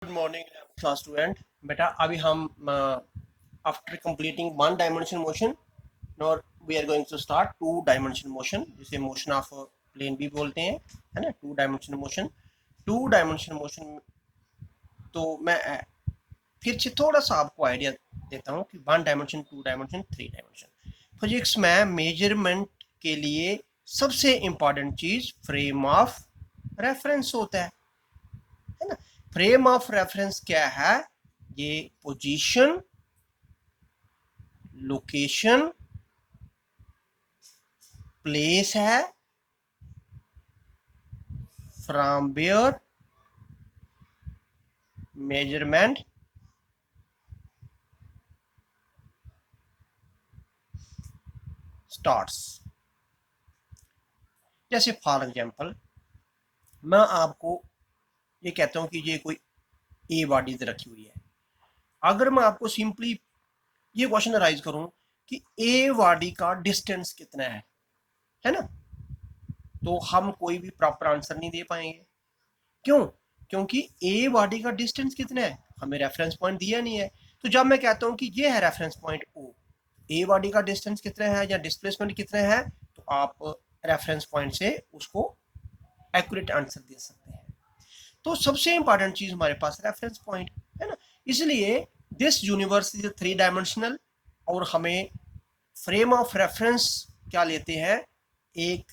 Good morning class student. बेटा अभी हम after completing one dimension motion और we are going to start two dimension motion, जिसे motion of plane भी बोलते हैं, है ना। टू डायमेंशन मोशन तो मैं फिर से थोड़ा सा आपको आइडिया देता हूँ कि one dimension, two dimension, three dimension physics में मेजरमेंट के लिए सबसे इंपॉर्टेंट चीज फ्रेम ऑफ रेफरेंस होता है ना। फ्रेम ऑफ रेफरेंस क्या है? ये पोजीशन, लोकेशन, प्लेस है फ्रॉम वेयर मेजरमेंट स्टार्ट्स। जैसे फॉर एग्जांपल मैं आपको ये कहता हूं कि ये कोई ए बॉडी रखी हुई है। अगर मैं आपको सिंपली ये क्वेश्चन राइज करूं कि ए बॉडी का डिस्टेंस कितना है ना, तो हम कोई भी प्रॉपर आंसर नहीं दे पाएंगे। क्यों? क्योंकि ए बॉडी का डिस्टेंस कितना है हमें रेफरेंस पॉइंट दिया नहीं है। तो जब मैं कहता हूं कि ये है reference point O, a body का डिस्टेंस कितना है या डिस्प्लेसमेंट कितना है, तो आप रेफरेंस पॉइंट से उसको एक्यूरेट आंसर दे सकते हैं। तो सबसे इंपॉर्टेंट चीज हमारे पास रेफरेंस पॉइंट है ना। इसलिए this universe is three dimensional और हमें फ्रेम ऑफ रेफरेंस क्या लेते हैं, एक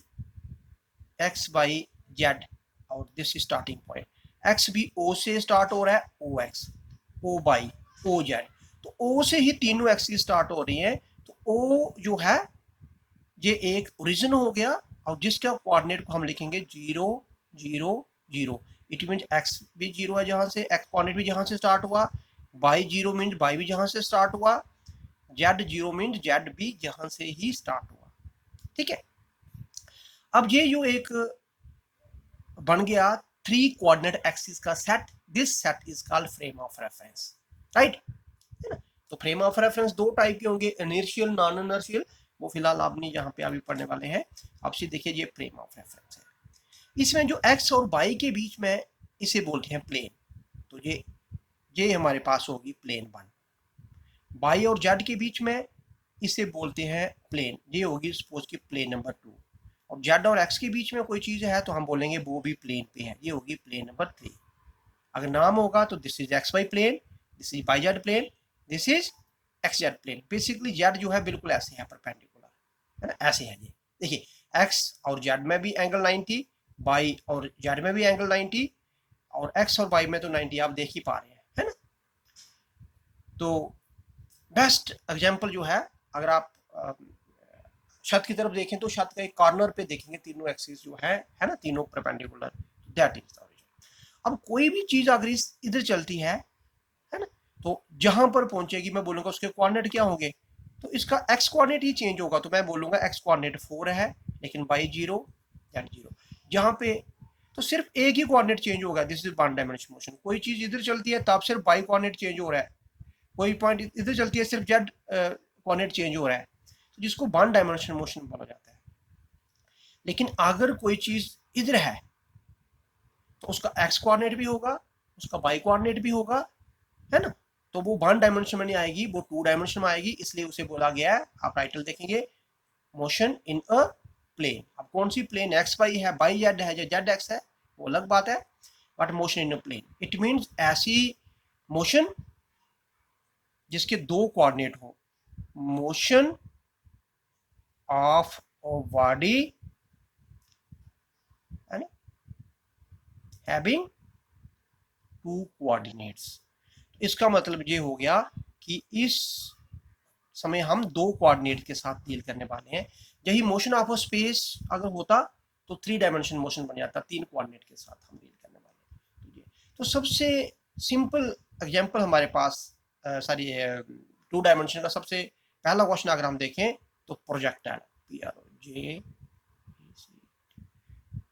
एक्स बाई जेड और दिस स्टार्टिंग पॉइंट। एक्स भी ओ से स्टार्ट हो रहा है, O X, O Y, O Z. तो ओ से ही तीनों एक्सिस स्टार्ट हो रही हैं। तो ओ जो है ये एक ओरिजिन हो गया और जिसका कोऑर्डिनेट को हम लिखेंगे 0 0 0। इट मीन एक्स भी 0 है जहां से, एक्स कोऑर्डिनेट भी जहां से स्टार्ट हुआ, बाई 0 मीन बाई भी जहां से स्टार्ट हुआ, जेड 0 मीन जेड भी जहां से ही स्टार्ट हुआ। ठीक है। अब ये जो एक बन गया थ्री कोऑर्डिनेट एक्सिस का set, this set is called frame of reference, right, है ना। तो फ्रेम ऑफ रेफरेंस दो टाइप के होंगे, इनर्शियल, नॉन इनर्शियल। वो फिलहाल आप नहीं जहां पे अभी पढ़ने वाले हैं। अब से देखिए ये फ्रेम ऑफ रेफरेंस है। इसमें जो एक्स और वाई के बीच में इसे बोलते हैं प्लेन। तो ये हमारे पास होगी प्लेन वन। वाई और जेड के बीच में इसे बोलते हैं प्लेन, ये होगी सपोज की प्लेन नंबर टू। और जेड और एक्स के बीच में कोई चीज है तो हम बोलेंगे वो भी प्लेन पे है, ये होगी प्लेन नंबर थ्री। अगर नाम होगा तो this is X Y plane, this is Y Z plane, this is X Z plane. Basically Z जो है बिल्कुल ऐसे है, परपेंडिकुलर, है ना, ऐसे है ये। देखिए एक्स और जेड में भी एंगल 90, वाई और जेड में भी एंगल 90, और एक्स और वाई में तो 90 आप देख ही पा रहे हैं, है ना। तो बेस्ट एग्जांपल जो है, अगर आप छत की तरफ देखें तो छत का एक कॉर्नर पे देखेंगे तीनों एक्सिस जो है ना, तीनों perpendicular, that is the origin. अब कोई भी चीज अगर इस इधर चलती है ना, तो जहां पर पहुंचेगी मैं बोलूंगा उसके कोऑर्डिनेट क्या होंगे, तो इसका एक्स कोऑर्डिनेट ही चेंज होगा। तो मैं बोलूंगा एक्स कोऑर्डिनेट 4 है लेकिन वाई 0 जेड 0। जहां पे तो सिर्फ एक ही कोऑर्डिनेट चेंज होगा, this is one dimension motion. कोई चीज इधर चलती है तब सिर्फ वाई कोऑर्डिनेट चेंज हो रहा है, कोई पॉइंट इधर चलती है सिर्फ जेड कोऑर्डिनेट चेंज हो रहा है, तो जिसको वन डायमेंशन मोशन बोला जाता है। लेकिन अगर कोई चीज इधर है तो उसका एक्स कोऑर्डिनेट भी होगा, उसका वाई कोऑर्डिनेट भी होगा, है ना। तो वो वन डायमेंशन में नहीं आएगी, वो टू डायमेंशन में आएगी, इसलिए उसे बोला गया है, आप टाइटल देखेंगे, मोशन इन अ प्लेन। अब कौन सी प्लेन, एक्स वाई है, वाई जेड है या जेड एक्स है, वो अलग बात है, but motion in a plane it means ऐसी मोशन जिसके दो कोऑर्डिनेट हो, मोशन ऑफ अ बॉडी, है ना, हैविंग टू कोऑर्डिनेट्स। इसका मतलब ये हो गया कि इस समय हम दो कोऑर्डिनेट के साथ डील करने वाले हैं। यही मोशन ऑफ अ स्पेस अगर होता तो थ्री डायमेंशन मोशन बन जाता, तीन कोऑर्डिनेट के साथ हम डील करने वाले हैं। तो सबसे सिंपल एग्जांपल हमारे पास सॉरी टू डायमेंशन का सबसे पहला क्वेश्चन अगर हम देखें तो प्रोजेक्टाइल, जे,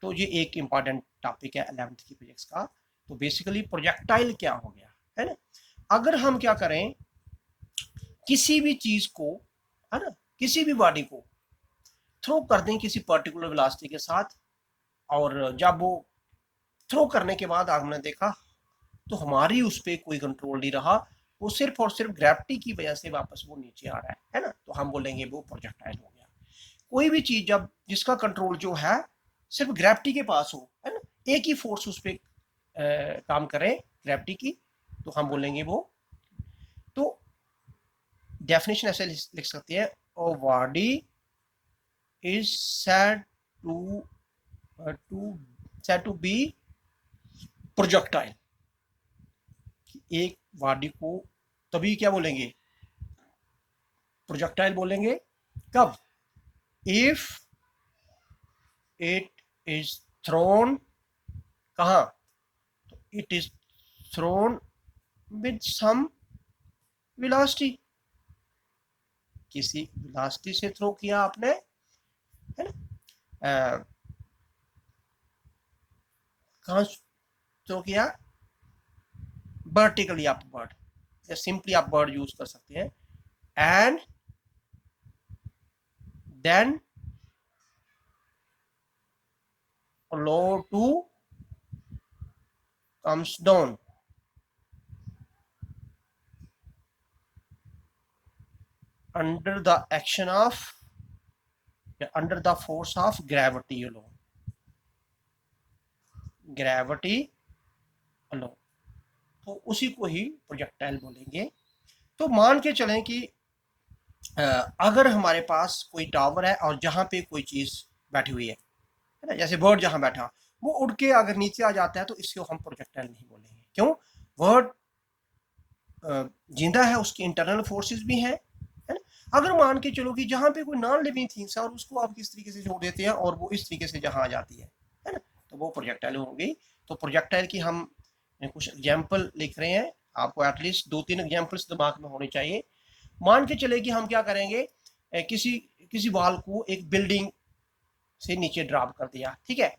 तो ये एक इंपॉर्टेंट टॉपिक है 11th की फिजिक्स का। तो बेसिकली प्रोजेक्टाइल क्या हो गया, है ना। अगर हम क्या करें, किसी भी चीज को, है ना, किसी भी बॉडी को थ्रो कर दें किसी पर्टिकुलर वेलोसिटी के साथ, और जब वो थ्रो करने के बाद हमने देखा तो हमारी उस पर कोई कंट्रोल नहीं रहा, वो सिर्फ और सिर्फ ग्रेविटी की वजह से वापस वो नीचे आ रहा है ना, तो हम बोलेंगे वो प्रोजेक्टाइल हो गया। कोई भी चीज जब जिसका कंट्रोल जो है सिर्फ ग्रेविटी के पास हो, है ना, एक ही फोर्स उस पर काम करे ग्रेविटी की, तो हम बोलेंगे वो। तो डेफिनेशन ऐसे लिख सकते हैं, oh body is said to be projectile. एक बॉडी को तभी क्या बोलेंगे, प्रोजेक्टाइल बोलेंगे। कब? इफ इट इज थ्रोन, कहाँ? तो it is thrown with some velocity, किसी वेलोसिटी से थ्रो किया आपने, है ना, कहाँ थ्रो किया? वर्टिकली अपवर्ड, या सिंपली आप वर्ड यूज कर सकते हैं, and then low to comes down under the action of, under the force of gravity alone, gravity alone, तो उसी को ही प्रोजेक्टाइल बोलेंगे। तो मान के चलें कि अगर हमारे पास कोई टावर है और जहां पे कोई चीज बैठी हुई है ना, जैसे बर्ड जहां बैठा, वो उड़ के अगर नीचे आ जाता है तो इसको हम प्रोजेक्टाइल नहीं बोलेंगे। क्यों? बर्ड जिंदा है, उसकी इंटरनल फोर्सेस भी हैं, है ना। अगर मान के चलो कि जहां पे कोई नॉन लिविंग थिंग्स है और उसको आप किस तरीके से छोड़ देते हैं और वो इस तरीके से जहां आ जाती है ना, तो वो प्रोजेक्टाइल होगी। तो प्रोजेक्टाइल की हम कुछ एग्जाम्पल लिख रहे हैं, आपको एटलीस्ट 2-3 एग्जाम्पल्स दिमाग में होने चाहिए। मान के चले कि हम क्या करेंगे, किसी किसी बॉल को एक बिल्डिंग से नीचे ड्रॉप कर दिया, ठीक है,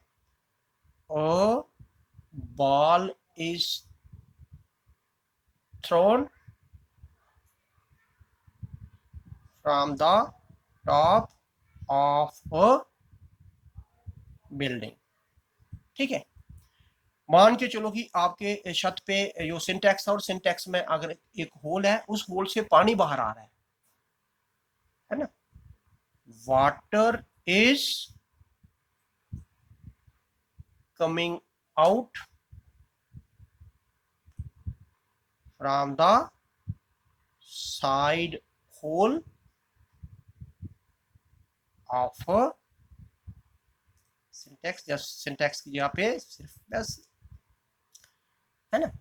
और ball is throne from the top of a building, ठीक है। मान के चलो कि आपके छत पे जो सिंटेक्स है और सिंटेक्स में अगर एक होल है, उस होल से पानी बाहर आ रहा है ना, water is coming out from the side hole of Sintex, या सिंटेक्स की जगह पे सिर्फ बस, है ना।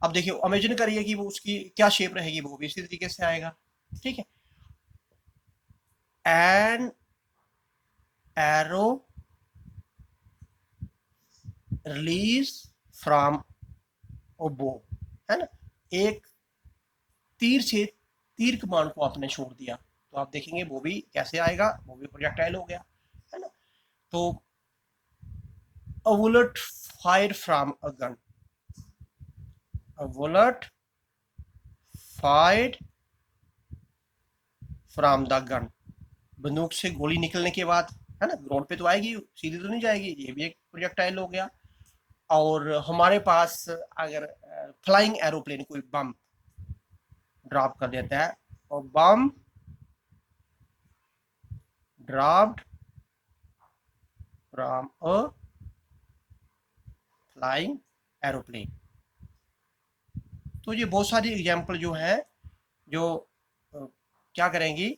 अब देखिए, इमेजिन करिए कि वो उसकी क्या शेप रहेगी, वो भी इसी तरीके से आएगा, ठीक है। An arrow release from O bow, है ना, एक तीर से, तीर कमान को आपने छोड़ दिया, तो आप देखेंगे वो भी कैसे आएगा, वो भी प्रोजेक्टाइल हो गया, है ना। तो a bullet fired from a gun, a bullet fired from the gun, बंदूक से गोली निकलने के बाद, है ना, ग्राउंड पे तो आएगी, सीधी तो नहीं जाएगी, ये भी एक प्रोजेक्टाइल हो गया। और हमारे पास अगर फ्लाइंग एरोप्लेन कोई बम ड्रॉप कर देता है, और bomb dropped from a flying aeroplane, तो ये बहुत सारी एग्जांपल जो है जो क्या करेंगी,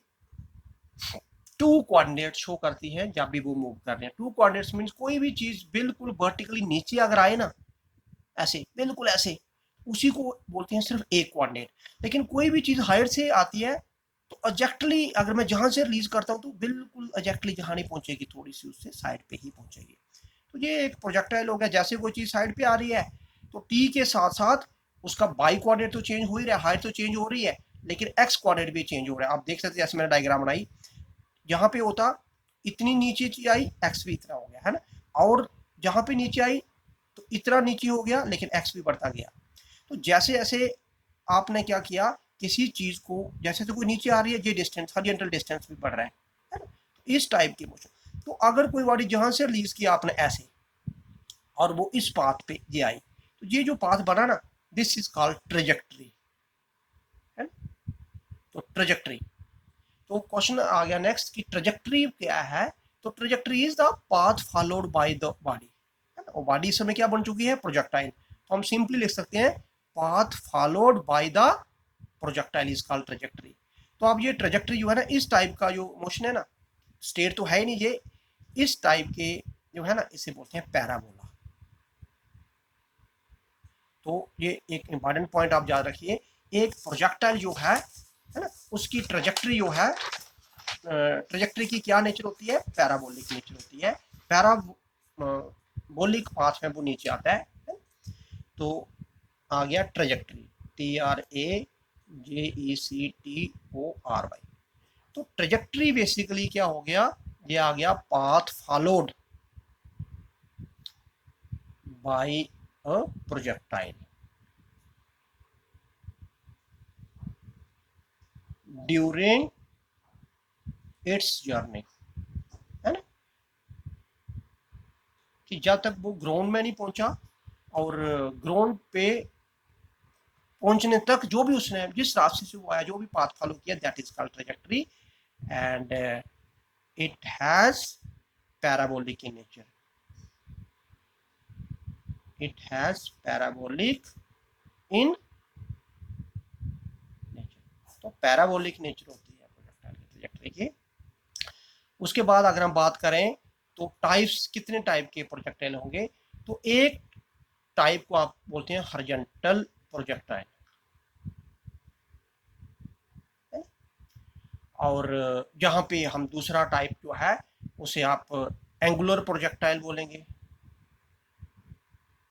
टू कोऑर्डिनेट शो करती है जब भी वो मूव कर रहे हैं। टू कोऑर्डिनेट्स मींस कोई भी चीज बिल्कुल वर्टिकली नीचे अगर आए ना, ऐसे बिल्कुल ऐसे, उसी को बोलते हैं सिर्फ एक कोऑर्डिनेट। लेकिन कोई भी चीज हाइट से आती है तो एग्जैक्टली अगर मैं जहां से रिलीज करता हूँ तो बिल्कुल एग्जैक्टली जहां नहीं पहुंचेगी, थोड़ी सी उससे साइड पे ही पहुंचेगी। तो ये एक प्रोजेक्टाइल हो गया। जैसे कोई चीज साइड पे आ रही है तो टी के साथ साथ उसका बाई कोऑर्डिनेट तो चेंज हो ही रहा है, हाइट तो चेंज हो रही है, लेकिन एक्स कोऑर्डिनेट भी चेंज हो रहा है। आप देख सकते हैं, जैसे मैंने डायग्राम बनाई, यहाँ पे होता इतनी नीचे आई, एक्स भी इतना हो गया, है ना, और जहां पे नीचे आई तो इतना नीचे हो गया, लेकिन एक्स भी बढ़ता गया। तो जैसे जैसे आपने क्या किया, किसी चीज को जैसे तो कोई नीचे आ रही है, ये डिस्टेंस, हॉरिजॉन्टल डिस्टेंस भी बढ़ रहा है ना, तो इस टाइप की मोशन। तो अगर कोई बॉडी जहां से रिलीज किया आपने ऐसे, और वो इस पाथ पे ये आई, तो ये जो पाथ बना ना, दिस इज कॉल्ड ट्रेजेक्ट्री है ना। तो ट्रेजेक्ट्री, तो क्वेश्चन आ गया नेक्स्ट कि ट्रेजेक्ट्री क्या है। तो trajectory is the path followed by the body, है ना। और बॉडी इस समय क्या बन चुकी है, प्रोजेक्टाइल। तो हम सिंपली लिख सकते हैं path followed by the projectile is called trajectory. तो अब ये ट्रेजेक्ट्री जो है ना, इस टाइप का जो मोशन है ना, स्टेट तो है ही नहीं, ये इस टाइप के जो है ना, इसे बोलते हैं पैराबोला। तो ये एक इंपॉर्टेंट पॉइंट आप याद रखिए, एक प्रोजेक्टाइल जो है ना, उसकी ट्रेजेक्ट्री जो है, ट्रेजेक्ट्री की क्या नेचर होती है, पैराबोलिक नेचर होती है। पैराबोलिक पाथ में वो नीचे आता है। तो आ गया ट्रेजेक्ट्री, TRAJECTORY। तो ट्रेजेक्ट्री बेसिकली क्या हो गया, ये आ गया path followed by a projectile during its journey, है ना। कि जब तक वो ग्राउंड में नहीं पहुंचा, और ग्राउंड पे पहुंचने तक जो भी उसने जिस रास्ते से वो आया, जो भी पाथ फॉलो किया, that is called trajectory. And it has parabolic in nature, it has parabolic in nature. तो पैराबोलिक नेचर होती है प्रोजेक्टाइल की, ट्रेजेक्ट्री की। उसके बाद अगर हम बात करें तो टाइप्स, कितने टाइप के प्रोजेक्टाइल होंगे। तो एक टाइप को आप बोलते हैं हॉरिजॉन्टल प्रोजेक्टाइल, और जहाँ पे हम दूसरा टाइप जो है उसे आप एंगुलर प्रोजेक्टाइल बोलेंगे।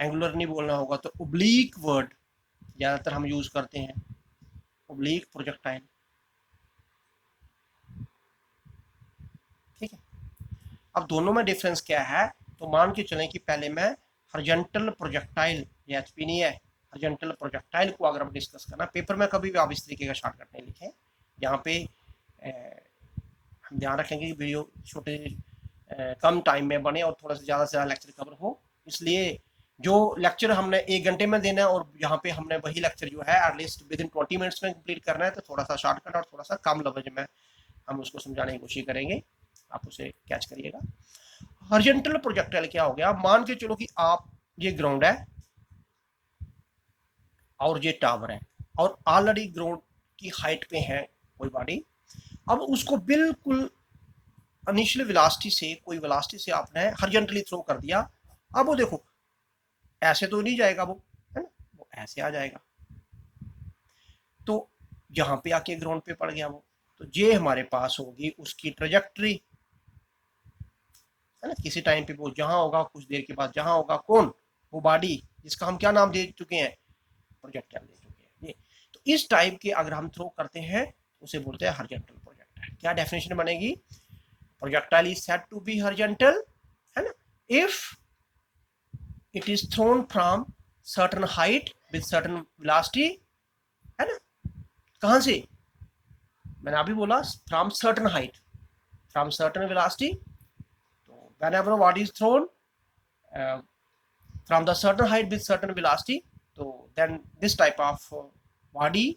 एंगुलर नहीं बोलना होगा तो ओब्लीक वर्ड ज़्यादातर हम यूज़ करते हैं, ओब्लीक प्रोजेक्टाइल। ठीक है। अब दोनों में डिफरेंस क्या है, तो मान के चलें कि पहले मैं हॉरिजॉन्टल प्रोजेक्टाइल, ये एचपी नहीं है, हॉरिजॉन्टल प्रोजेक्टाइल को अगर हम डिस्कस करना, पेपर में कभी भी आप इस तरीके का शॉर्टकट नहीं लिखें। यहाँ पे हम ध्यान रखेंगे कि वीडियो छोटे कम टाइम में बने और थोड़ा सा ज़्यादा लेक्चर कवर हो। इसलिए जो लेक्चर हमने 1 घंटे में देना है, और यहाँ पे हमने वही लेक्चर जो है एटलीस्ट विद इन 20 मिनट्स में कंप्लीट करना है, तो थोड़ा सा शॉर्टकट और थोड़ा सा कम लफ्ज में हम उसको समझाने की कोशिश करेंगे, आप उसे कैच करिएगा। हॉरिजॉन्टल प्रोजेक्टाइल क्या हो गया, मान के चलो कि आप, ये ग्राउंड है और ये टावर है, और ऑलरेडी ग्राउंड की हाइट पे है कोई बॉडी। अब उसको बिल्कुल इनिशियल वेलोसिटी से, कोई वेलोसिटी से आपने हॉरिजॉन्टली थ्रो कर दिया। अब वो देखो ऐसे तो नहीं जाएगा वो, है ना, वो ऐसे आ जाएगा। तो यहाँ पे आके ग्राउंड पे पड़ गया वो, तो ये हमारे पास होगी उसकी ट्रेजेक्ट्री, है ना। किसी टाइम पे वो जहाँ होगा, कुछ देर के बाद जहाँ होगा, कौन, वो बॉडी जिसका हम क्या नाम दे चुके हैं, प्रोजेक्टाइल दे चुके हैं ये। तो इस टाइप के अगर हम थ्रो करते हैं उसे बोलते हैं हॉरिजॉन्टल प्रोजेक्टाइल। क्या डेफिनेशन बनेगी, projectile is said to be horizontal, है ना, if it is thrown from certain height with certain velocity, है ना। कहाँ से, मैंने अभी बोला from certain height, from certain velocity. तो whenever a body is thrown from the certain height with certain velocity, तो then this type of body,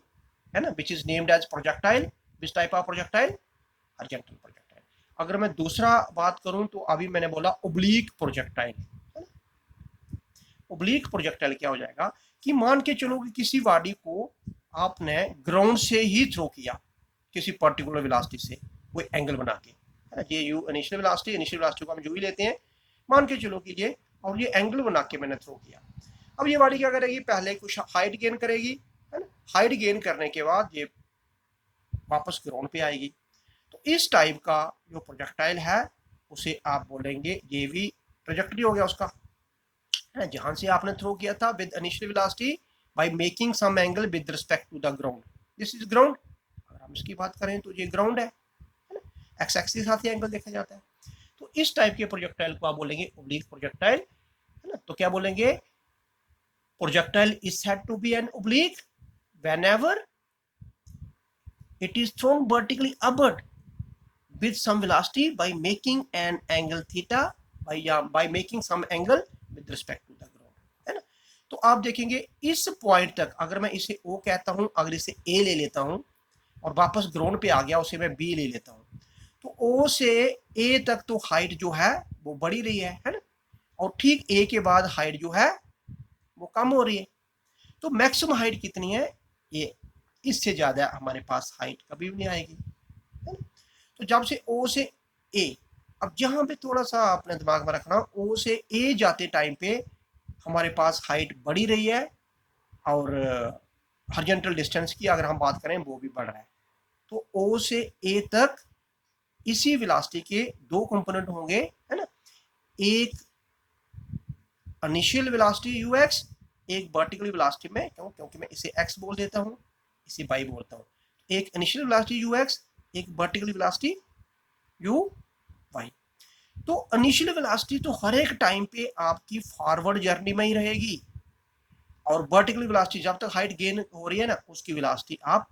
है ना, which is named as projectile, which type of projectile, horizontal projectile। अगर मैं दूसरा बात करूं तो अभी मैंने बोला ओब्लीक प्रोजेक्टाइल, है ना। ओब्लीक प्रोजेक्टाइल क्या हो जाएगा कि मान के चलो कि किसी बॉडी को आपने ग्राउंड से ही थ्रो किया, किसी पर्टिकुलर वेलोसिटी से, कोई एंगल बना के, है ना। ये यू इनिशियल वेलोसिटी को हम जो ही लेते हैं, मान के चलो कि ये, और ये एंगल बना के मैंने थ्रो किया। अब ये बॉडी क्या करेगी, पहले कुछ हाइट गेन करेगी, है ना। हाइट गेन करने के बाद ये वापस ग्राउंड पे आएगी। तो इस टाइप का जो प्रोजेक्टाइल है उसे आप बोलेंगे, ये भी ट्रेजेक्टरी हो गया उसका, है ना, जहां से आपने थ्रो किया था with initial velocity by making some angle with respect to the ground, this is ground. अगर हम इसकी बात करें तो ये ग्राउंड है ना, एक्स एक्सिस के साथ ही एंगल देखा जाता है। तो इस टाइप के प्रोजेक्टाइल को आप बोलेंगे ओब्लीक प्रोजेक्टाइल, है ना। तो क्या बोलेंगे, projectile is said to be an oblique whenever it is thrown vertically upward with some velocity by making an angle theta, by making some angle with respect to the ground, है ना। तो आप देखेंगे इस पॉइंट तक, अगर मैं इसे ओ कहता हूं, अगर इसे ए ले लेता हूं और वापस ग्राउंड पे आ गया, उसे मैं बी ले लेता हूं, तो ओ से ए तक तो हाइट जो है वो बढ़ी रही है ना, और ठीक ए के बाद हाइट जो है वो कम हो रही है। तो मैक्सिमम हाइट कितनी है ये, इससे ज्यादा हमारे पास हाइट कभी भी नहीं आएगी, है ना। तो जब से ओ से ए, अब जहां पे थोड़ा सा अपने दिमाग में रखना, ओ से ए जाते टाइम पे हमारे पास हाइट बढ़ी रही है, और हॉरिजॉन्टल डिस्टेंस की अगर हम बात करें वो भी बढ़ रहा है। तो ओ से ए तक इसी वेलोसिटी के दो कंपोनेंट होंगे, है ना, एक इनिशियल वेलोसिटी यू एक्स, एक वर्टिकल वेलोसिटी में, क्योंकि मैं इसे एक्स बोल देता हूँ, इसे वाई बोलता हूँ, एक इनिशियल वेलोसिटी यू एक्स, एक वर्टिकल वेलोसिटी यू वाई। तो इनिशियल वेलोसिटी तो हर एक टाइम पे आपकी फॉरवर्ड जर्नी में ही रहेगी, और वर्टिकल वेलोसिटी जब तक हाइट गेन हो रही है ना, उसकी वेलोसिटी आप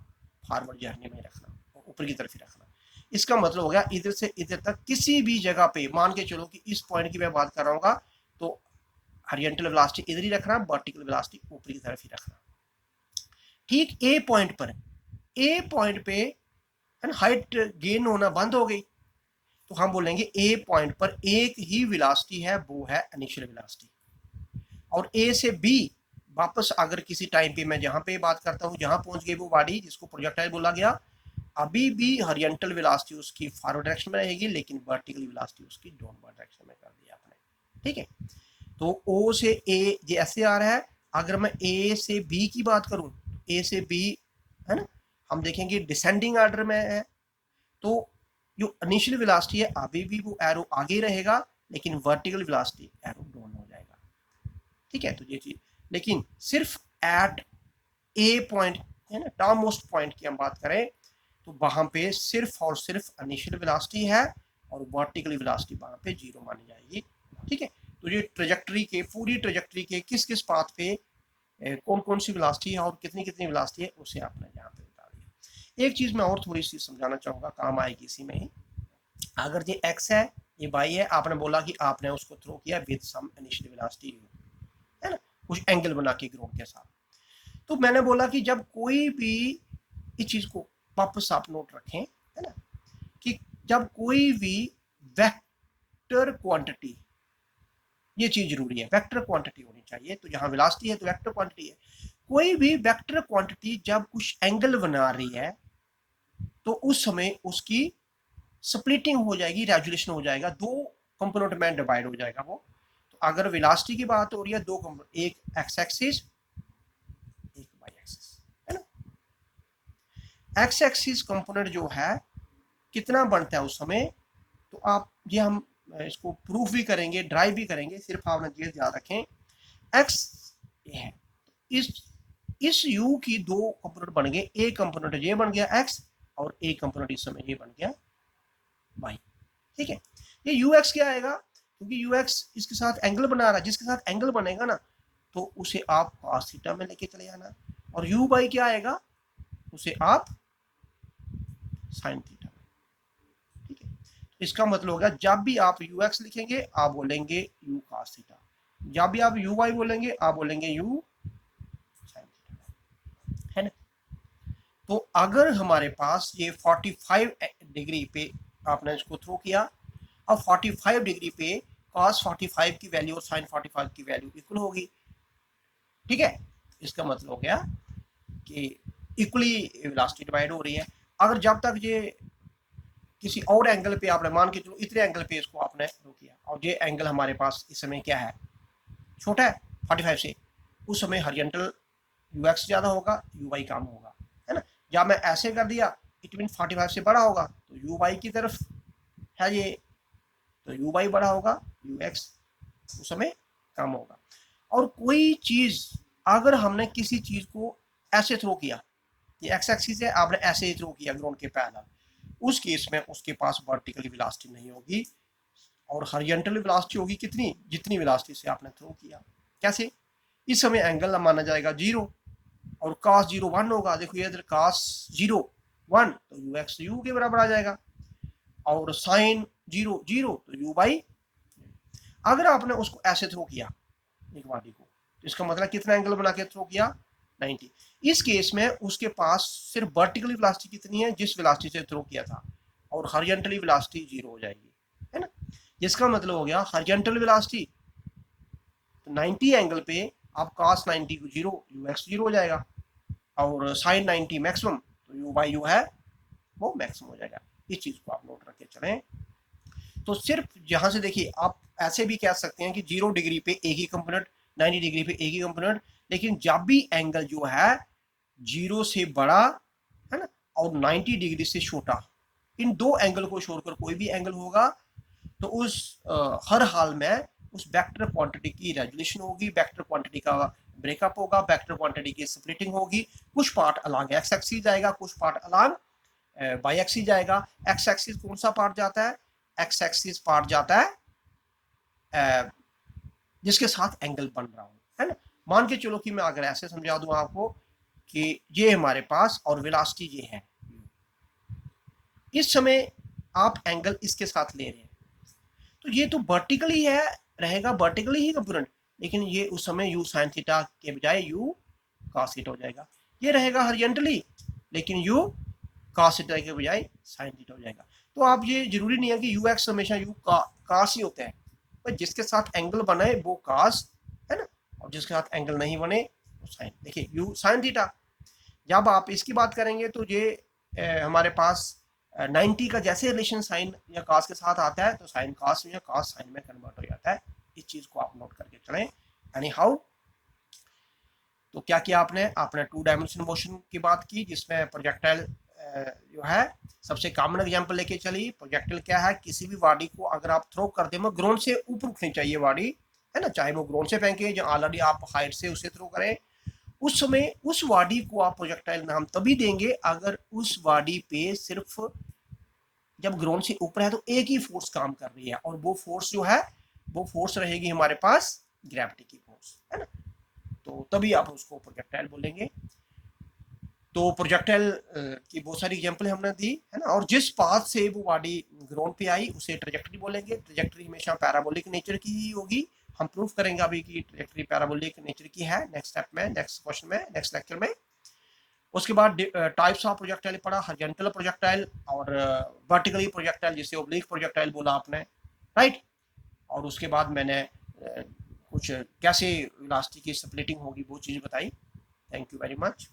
फॉरवर्ड जर्नी में रखना, ऊपर की तरफ ही रखना। इसका मतलब हो गया इधर से इधर तक किसी भी जगह पे, मान के चलो कि इस पॉइंट की मैं बात कर रहा हूँ, तो हॉरिजॉन्टल वेलोसिटी इधर ही रखना, वर्टिकल वेलोसिटी ऊपर की तरफ ही रखना। ठीक ए पॉइंट पर, ए पॉइंट पे है ना, हाइट गेन होना बंद हो गई, तो हम बोलेंगे ए पॉइंट पर एक ही वेलोसिटी है, वो है इनिशियल वेलोसिटी। और ए से बी वापस अगर किसी टाइम पे मैं जहां पे बात करता हूँ, जहां पहुंच गई वो बॉडी जिसको प्रोजेक्टाइल बोला गया, अभी भी हॉरिजॉन्टल वेलोसिटी उसकी फॉरवर्ड डायरेक्शन में रहेगी, लेकिन वर्टिकल वेलोसिटी उसकी डाउनवर्ड डायरेक्शन में कर दिया आपने, ठीक है। तो ओ से ए ये ऐसे आ रहा है। अगर मैं ए से बी की बात करूं, ए से बी, है ना, हम देखेंगे डिसेंडिंग ऑर्डर में है, तो जो इनिशियल वेलोसिटी है अभी भी वो एरो आगे रहेगा, लेकिन वर्टिकल वेलोसिटी एरो डाउन हो जाएगा, ठीक है। तो ये चीज, लेकिन सिर्फ एट ए पॉइंट, है ना, टॉप मोस्ट पॉइंट की हम बात करें, तो वहां पे सिर्फ और सिर्फ इनिशियल वेलोसिटी है, और वर्टिकल वेलोसिटी वहां पे जीरो मानी जाएगी, ठीक है। तो ये ट्रेजेक्टरी के, पूरी ट्रेजेक्टरी के किस किस पाथ पे कौन कौन सी वेलोसिटी है और कितनी कितनी वेलोसिटी है, उसे आपने यहाँ पे बता दिया। एक चीज मैं और थोड़ी सी समझाना चाहूंगा, काम आएगी इसी में ही। अगर ये एक्स है, ये वाई है, आपने बोला कि आपने उसको थ्रो किया विद सम इनिशियल वेलोसिटी, है ना, कुछ एंगल बना के ग्राउंड के साथ। तो मैंने बोला कि जब कोई भी, इस चीज को वापस आप नोट रखें, है ना, कि जब कोई भी वेक्टर क्वांटिटी, ये चीज जरूरी है, वेक्टर क्वांटिटी होनी चाहिए, तो जहां वेलोसिटी है तो वेक्टर क्वांटिटी है। कोई भी वेक्टर क्वांटिटी जब कुछ एंगल बना रही है, तो उस समय उसकी स्प्लिटिंग हो जाएगी, रेजुलेशन हो जाएगा, दो कंपोनेंट में डिवाइड हो जाएगा वो। तो अगर वेलोसिटी की बात हो रही है, दो कंपोनेंट, एक एक्स एक्सिस, एक वाई एक्सिस, है ना। एक्स एक्सिस कंपोनेंट जो है कितना बनता है उस समय, तो आप ये हम इसको प्रूफ भी करेंगे, ड्राइव भी करेंगे, सिर्फ आपने ये याद रखें, एक्स ये है, इस यू की दो कंपोनेंट बन गए, एक कंपोनेंट ये बन गया एक्स, और एक कंपोनेंट इस समय ये बन गया वाई, ठीक है। ये यू एक्स क्या आएगा, क्योंकि यू एक्स इसके साथ एंगल बना रहा है, जिसके साथ एंगल बनेगा ना, तो उसे आप cos थीटा में लेके चले जाना, और यू बाई क्या आएगा, उसे आप साइन थीटा में, ठीक है। तो इसका मतलब होगा जब भी आप यू एक्स लिखेंगे आप बोलेंगे यू cos थीटा, जब भी आप यू वाई बोलेंगे आप बोलेंगे यू साइन थीटा, है ना। तो अगर हमारे पास ये 45 डिग्री पे आपने इसको थ्रो किया, अब 45 डिग्री पे cos 45 की वैल्यू और sin 45 की वैल्यू इक्वल होगी, ठीक है। इसका मतलब हो गया कि इक्वली वेलोसिटी डिवाइड हो रही है। अगर जब तक ये किसी और एंगल पे आपने, मान के चलो इतने एंगल पे इसको आपने थ्रो किया, और ये एंगल हमारे पास इस समय क्या है, छोटा है 45 से, उस समय हॉरिजॉन्टल यू एक्स ज़्यादा होगा, यू वाई कम होगा, है ना। जब मैं ऐसे कर दिया, इट मीन 45 से बड़ा होगा, तो यू वाई की तरफ है ये, तो यू वाई बड़ा होगा, यू एक्स उस समय कम होगा। और कोई चीज़ अगर हमने किसी चीज़ को ऐसे थ्रो किया, ये एक्स एक्सिस है, आपने ऐसे ही थ्रो किया ग्राउंड के पैरेलल, उस केस में उसके पास वर्टिकल वेलोसिटी नहीं होगी, और हॉरिजॉन्टल वेलोसिटी होगी कितनी, जितनी वेलोसिटी से आपने थ्रो किया। कैसे, इस समय एंगल माना जाएगा 0, और cos 0 1 होगा, देखो ये इधर cos 0 1, तो यू एक्स यू के बराबर आ जाएगा, और sin 0 0, तो यू बाई। अगर आपने उसको ऐसे थ्रो किया एक बॉडी को, तो इसका मतलब कितना एंगल बना के थ्रो किया, 90। इस केस में उसके पास सिर्फ वर्टिकली वेलोसिटी कितनी है, जिस वेलोसिटी से थ्रो किया था, और हॉरिजॉन्टली वेलोसिटी 0 हो जाएगी, है ना। जिसका मतलब हो गया हॉरिजॉन्टल वेलोसिटी तो 90 एंगल पे आप cos 90 को 0, ux 0 हो जाएगा, और sin 90 मैक्सिमम, तो u बाई यू है वो मैक्सिमम हो जाएगा। इस चीज को आप नोट रख के चलें। तो सिर्फ यहां से देखिए, आप ऐसे भी कह सकते हैं कि 0 डिग्री पे एक ही कंपोनेंट, 90 डिग्री पे एक ही कंपोनेंट, लेकिन जब भी एंगल जो है 0 से बड़ा, है ना, और 90 डिग्री से छोटा, इन दो एंगल को छोड़कर कोई भी एंगल होगा, तो उस हर हाल में उस वेक्टर क्वांटिटी की रेजोल्यूशन होगी, वेक्टर क्वांटिटी का ब्रेकअप होगा, वेक्टर क्वांटिटी की स्प्लिटिंग होगी। कुछ पार्ट अलग एक्स एक्सिस जाएगा, कुछ पार्ट अलग वाई एक्सिस जाएगा। एक्स एक्सिस कौन सा पार्ट जाता है, एक्स एक्सिस पार्ट जाता है जिसके साथ एंगल बन रहा हो, है ना। मान के चलो कि मैं अगर ऐसे समझा दूं आपको कि ये हमारे पास और वेलोसिटी ये है, इस समय आप एंगल इसके साथ ले रहे हैं, तो ये तो वर्टिकली है, रहेगा वर्टिकली ही कंपोनेंट, लेकिन ये उस समय यू साइन थीटा के बजाय यू कॉस थीटा हो जाएगा। ये रहेगा हॉरिजॉन्टली, लेकिन यू कॉस थीटा के बजाय साइन थीटा हो जाएगा। तो आप ये जरूरी नहीं है कि यू एक्स हमेशा यू कॉस ही होता है, पर जिसके साथ एंगल बने वो कॉस, है ना, और जिसके साथ एंगल नहीं बने वो साइन। देखिए यू साइन थीटा, जब आप इसकी बात करेंगे तो ये हमारे पास 90 का जैसे रिलेशन साइन या कॉस के साथ आता है, तो साइन कॉस या कॉस साइन में कन्वर्ट हो जाता है। इस चीज को आप नोट करके चलें। एनी हाउ, तो क्या किया आपने, आपने 2 डायमेंशन मोशन की बात की, जिसमें प्रोजेक्टाइल जो है सबसे कॉमन एग्जांपल लेके चली। प्रोजेक्टाइल क्या है, किसी भी बॉडी को अगर आप थ्रो कर दें, ग्राउंड से ऊपर उठनी चाहिए बॉडी, है ना, चाहे वो ग्राउंड से फेंके या ऑलरेडी आप हाइट से उसे थ्रो करें। उस समय उस बॉडी को आप प्रोजेक्टाइल नाम तभी देंगे अगर उस बॉडी पे सिर्फ जब ग्राउंड से ऊपर है तो एक ही फोर्स काम कर रही है, और वो फोर्स जो है वो फोर्स रहेगी हमारे पास ग्रेविटी की फोर्स, है ना। तो तभी आप उसको प्रोजेक्टाइल बोलेंगे। तो प्रोजेक्टाइल की बहुत सारी एग्जांपल हमने दी, है ना, और जिस पाथ से वो बॉडी ग्राउंड पे आई उसे ट्रेजेक्टरी बोलेंगे। ट्रेजेक्टरी हमेशा पैराबोलिक नेचर की ही होगी। हम प्रूफ करेंगे अभी कि ट्रेजेक्टरी पैराबोलिक नेचर की है, नेक्स्ट स्टेप में, नेक्स्ट क्वेश्चन में, नेक्स्ट लेक्चर में। उसके बाद टाइप्स ऑफ प्रोजेक्टाइल पढ़ा, हॉरिजॉन्टल प्रोजेक्टाइल और वर्टिकली प्रोजेक्टाइल, जिसे ओब्लिक प्रोजेक्टाइल बोला आपने, राइट। और उसके बाद मैंने कुछ कैसे वेलोसिटी की स्प्लिटिंग होगी वो चीज़ बताई। Thank you very much.